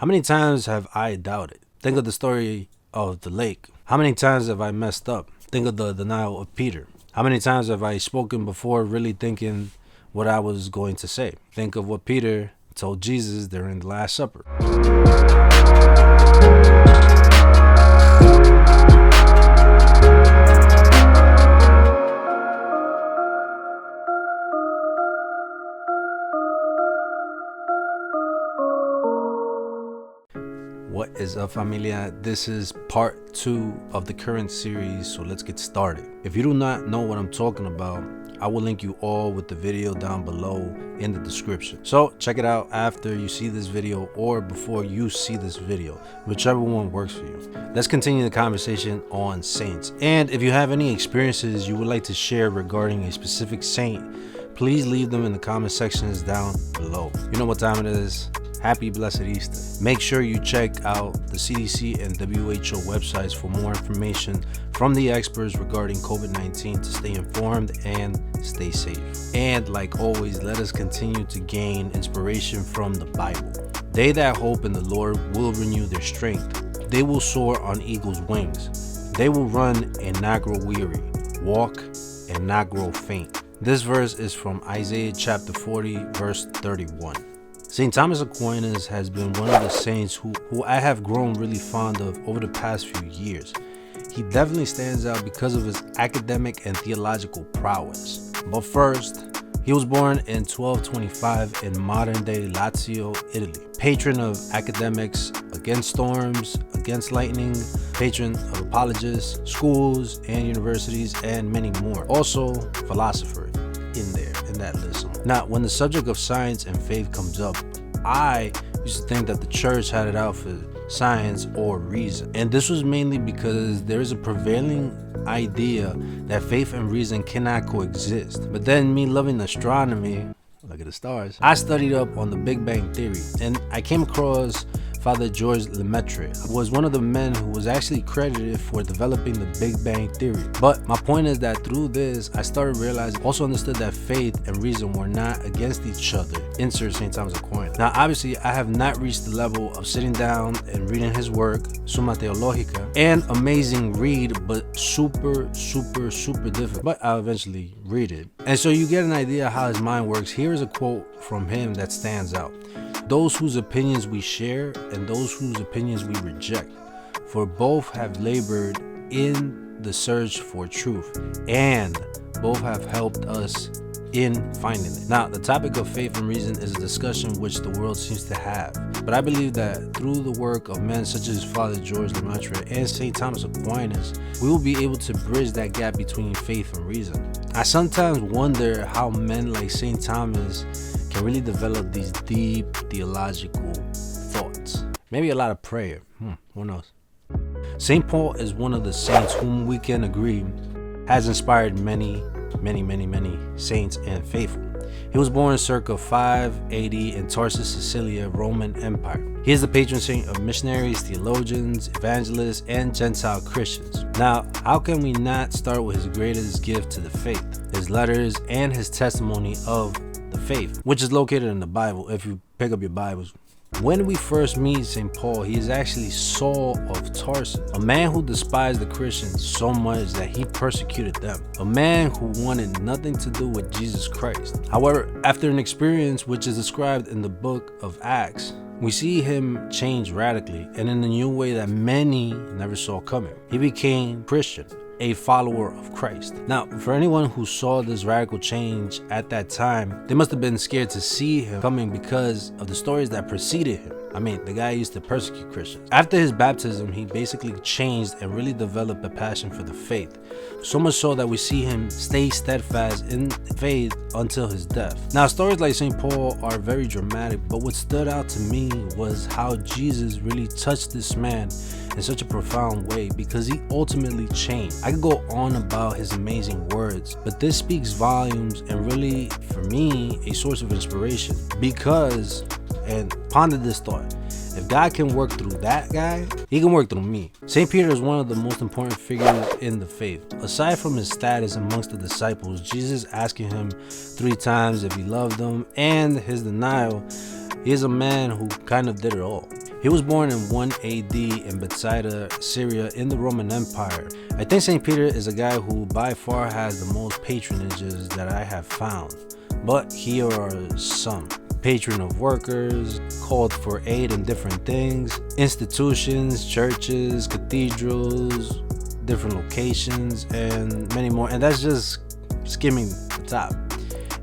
How many times have I doubted? Think of the story of the lake. How many times have I messed up? Think of the denial of Peter. How many times have I spoken before really thinking what I was going to say? Think of what Peter told Jesus during the Last Supper. What is up, familia? This is part 2 of the current series, so let's get started. If you do not know what I'm talking about, I will link you all with the video down below in the description. So check it out after you see this video or before you see this video, whichever one works for you. Let's continue the conversation on saints. And if you have any experiences you would like to share regarding a specific saint, please leave them in the comment sections down below. You know what time it is. Happy blessed Easter. Make sure you check out the CDC and WHO websites for more information from the experts regarding COVID-19 to stay informed and stay safe. And like always, let us continue to gain inspiration from the Bible. They that hope in the Lord will renew their strength. They will soar on eagle's wings. They will run and not grow weary, walk and not grow faint. This verse is from Isaiah chapter 40, verse 31. St. Thomas Aquinas has been one of the saints who I have grown really fond of over the past few years. He definitely stands out because of his academic and theological prowess. But first, he was born in 1225 in modern-day Lazio, Italy. Patron of academics, against storms, against lightning, patron of apologists, schools and universities, and many more. Also, philosopher in that list. Now, when the subject of science and faith comes up, I used to think that the church had it out for science or reason. And this was mainly because there is a prevailing idea that faith and reason cannot coexist. But then me loving astronomy, look at the stars, I studied up on the Big Bang Theory, and I came across Father George Lemaitre was one of the men who was actually credited for developing the Big Bang Theory. But my point is that through this, I started realizing, also understood that faith and reason were not against each other. Insert St. Thomas Aquinas. Now, obviously, I have not reached the level of sitting down and reading his work, Summa Theologica, an amazing read, but super difficult. But I'll eventually read it. And so you get an idea how his mind works. Here is a quote from him that stands out. Those whose opinions we share and those whose opinions we reject, for both have labored in the search for truth, and both have helped us in finding it. Now, the topic of faith and reason is a discussion which the world seems to have, but I believe that through the work of men such as Father George Lemaitre and St. Thomas Aquinas, we will be able to bridge that gap between faith and reason. I sometimes wonder how men like St. Thomas can really develop these deep theological thoughts. Maybe a lot of prayer. Who knows? St. Paul is one of the saints whom we can agree has inspired many saints and faithful. He was born circa 580 in Tarsus, Sicilia, Roman Empire. He is the patron saint of missionaries, theologians, evangelists, and Gentile Christians. Now, how can we not start with his greatest gift to the faith, his letters, and his testimony of the faith, which is located in the Bible if you pick up your Bibles. When we first meet St. Paul, he is actually Saul of Tarsus, a man who despised the Christians so much that he persecuted them, a man who wanted nothing to do with Jesus Christ. However, after an experience which is described in the book of Acts, we see him change radically and in a new way that many never saw coming. He became Christian, a follower of Christ. Now, for anyone who saw this radical change at that time, they must have been scared to see him coming because of the stories that preceded him. I mean, the guy used to persecute Christians. After his baptism, he basically changed and really developed a passion for the faith. So much so that we see him stay steadfast in faith until his death. Now, stories like St. Paul are very dramatic, but what stood out to me was how Jesus really touched this man in such a profound way because he ultimately changed. I could go on about his amazing words, but this speaks volumes and really, for me, a source of inspiration because, and ponder this thought, if God can work through that guy, he can work through me. St. Peter is one of the most important figures in the faith. Aside from his status amongst the disciples, Jesus asking him 3 times if he loved them, and his denial, he is a man who kind of did it all. He was born in 1 AD in Bethsaida, Syria, in the Roman Empire. I think St. Peter is a guy who by far has the most patronages that I have found. But here are some. Patron of workers, called for aid in different things, institutions, churches, cathedrals, different locations, and many more. And that's just skimming the top.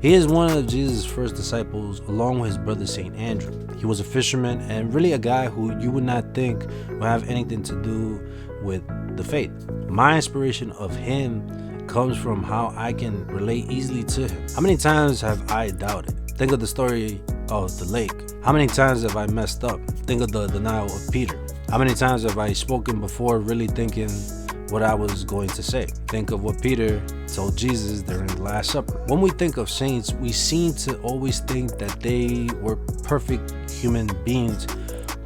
He is one of Jesus' first disciples along with his brother St. Andrew. He was a fisherman and really a guy who you would not think would have anything to do with the faith. My inspiration of him comes from how I can relate easily to him. How many times have I doubted? Think of the story of the lake. How many times have I messed up? Think of the denial of Peter. How many times have I spoken before really thinking what I was going to say? Think of what Peter told Jesus during the Last Supper. When we think of saints, we seem to always think that they were perfect human beings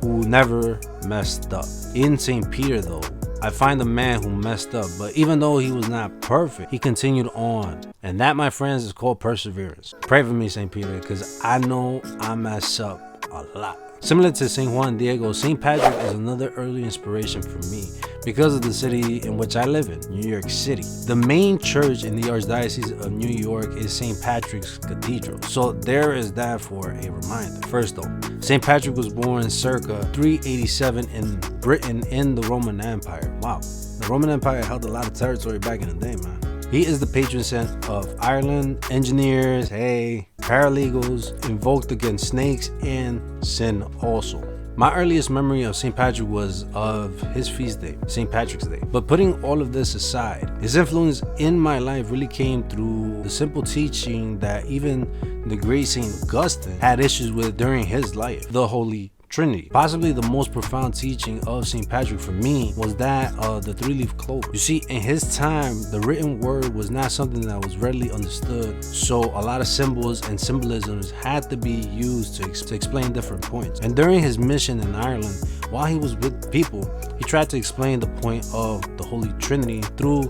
who never messed up. In St. Peter though, I find a man who messed up, but even though he was not perfect, he continued on. And that, my friends, is called perseverance. Pray for me, St. Peter, because I know I mess up a lot. Similar to St. Juan Diego, St. Patrick is another early inspiration for me because of the city in which I live in, New York City. The main church in the Archdiocese of New York is St. Patrick's Cathedral, so there is that for a reminder. First though, St. Patrick was born circa 387 in Britain in the Roman Empire. Wow, the Roman Empire held a lot of territory back in the day, man. He is the patron saint of Ireland, engineers, paralegals, invoked against snakes, and sin also. My earliest memory of St. Patrick was of his feast day, St. Patrick's Day. But putting all of this aside, his influence in my life really came through the simple teaching that even the great St. Augustine had issues with during his life, the Holy Trinity. Possibly the most profound teaching of St. Patrick for me was that of the three-leaf clover. You see, in his time, the written word was not something that was readily understood, so a lot of symbols and symbolisms had to be used to explain different points. And during his mission in Ireland, while he was with people, he tried to explain the point of the Holy Trinity through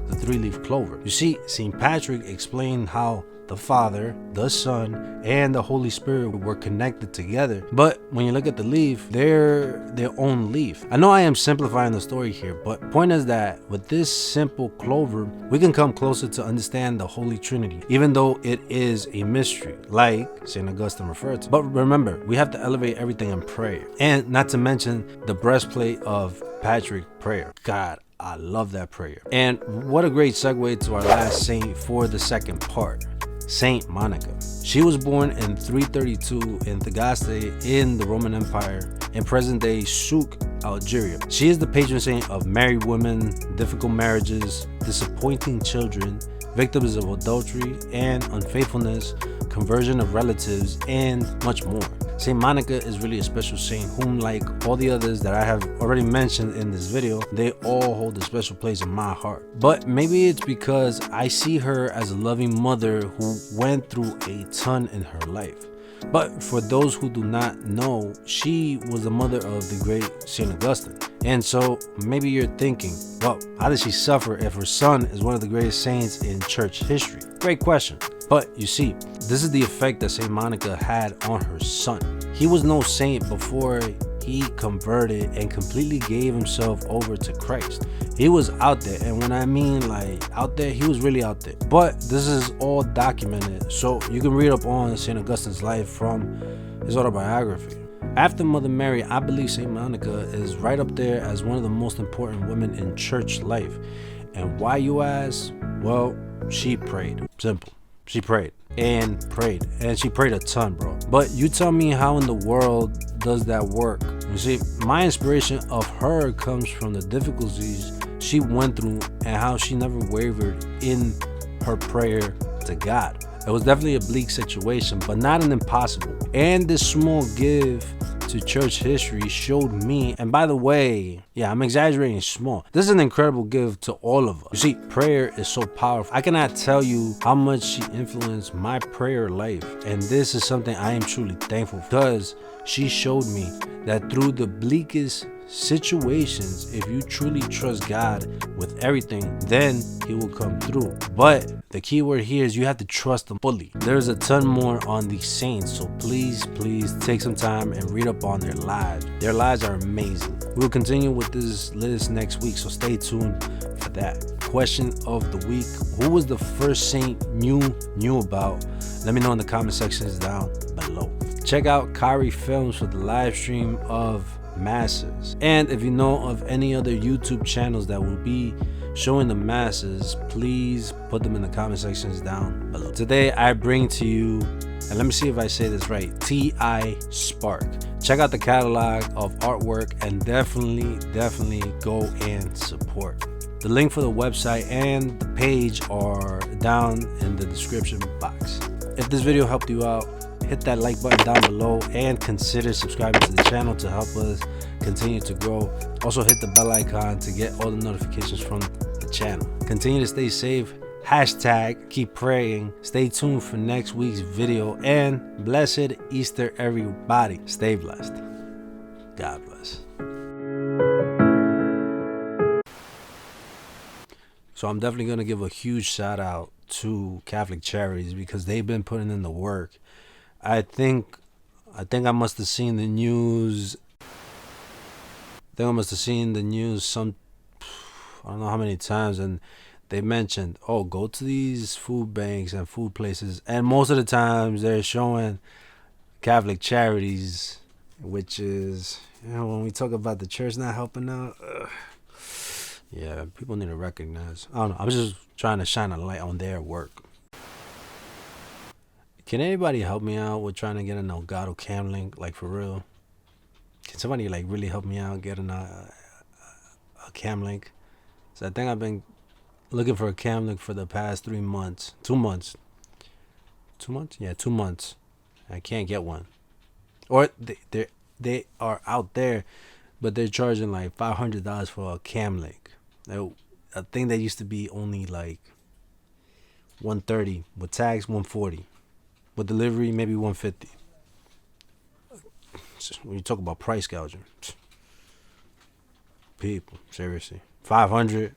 the three-leaf clover. You see, St. Patrick explained how the Father, the Son, and the Holy Spirit were connected together. But when you look at the leaf, they're their own leaf. I know I am simplifying the story here, but point is that with this simple clover, we can come closer to understand the Holy Trinity, even though it is a mystery, like St. Augustine referred to. But remember, we have to elevate everything in prayer. And not to mention the breastplate of Patrick prayer. God, I love that prayer. And what a great segue to our last saint for the second part. Saint Monica. She was born in 332 in Tagaste in the Roman Empire in present-day Souk, Algeria. She is the patron saint of married women, difficult marriages, disappointing children, victims of adultery and unfaithfulness, conversion of relatives, and much more. Saint Monica is really a special saint whom, like all the others that I have already mentioned in this video, they all hold a special place in my heart. But maybe it's because I see her as a loving mother who went through a ton in her life. But for those who do not know, she was the mother of the great St. Augustine. And so maybe you're thinking, well, how did she suffer if her son is one of the greatest saints in church history? Great question. But you see, this is the effect that St. Monica had on her son. He was no saint before he converted and completely gave himself over to Christ. He was out there, and when I mean like out there, he was really out there. But this is all documented, so you can read up on St. Augustine's life from his autobiography. After Mother Mary, I believe St. Monica is right up there as one of the most important women in church life. And why, you ask? Well, she prayed. Simple. She prayed and prayed, and she prayed a ton, bro. But you tell me, how in the world does that work? You see, my inspiration of her comes from the difficulties she went through and how she never wavered in her prayer to God. It was definitely a bleak situation, but not an impossible. And this small give to church history showed me, and by the way, yeah, I'm exaggerating small. This is an incredible gift to all of us. You see, prayer is so powerful. I cannot tell you how much she influenced my prayer life. And this is something I am truly thankful for, because she showed me that through the bleakest situations, if you truly trust God with everything, then he will come through. But the key word here is you have to trust him fully. There's a ton more on these saints, so please take some time and read up on their lives. Their lives are amazing. We'll continue with this list next week, so stay tuned for that. Question of the week: who was the first saint you knew about? Let me know in the comment sections down below. Check out Kyrie Films for the live stream of masses, and if you know of any other YouTube channels that will be showing the masses, please put them in the comment sections down below. Today I bring to you, and let me see if I say this right, T.I. Spark. Check out the catalog of artwork and definitely go and support. The link for the website and the page are down in the description box. If this video helped you out, hit that like button down below and consider subscribing to the channel to help us continue to grow. Also hit the bell icon to get all the notifications from the channel. Continue to stay safe. Hashtag keep praying. Stay tuned for next week's video, and blessed Easter everybody. Stay blessed. God bless. So I'm definitely going to give a huge shout out to Catholic Charities because they've been putting in the work. I think I must have seen the news. I don't know how many times, and they mentioned, oh, go to these food banks and food places, and most of the times they're showing Catholic Charities, which is, when we talk about the church not helping out, yeah, people need to recognize. I don't know, I'm just trying to shine a light on their work. Can anybody help me out with trying to get an Elgato cam link, like for real? Can somebody like really help me out getting a cam link? So I think I've been looking for a cam link for the past 3 months. 2 months. 2 months? Yeah, 2 months. I can't get one. Or they are out there, but they're charging like $500 for a cam link. A thing that used to be only like $130 with tags, $140. With delivery, maybe $150. When you talk about price gouging, people, seriously, $500.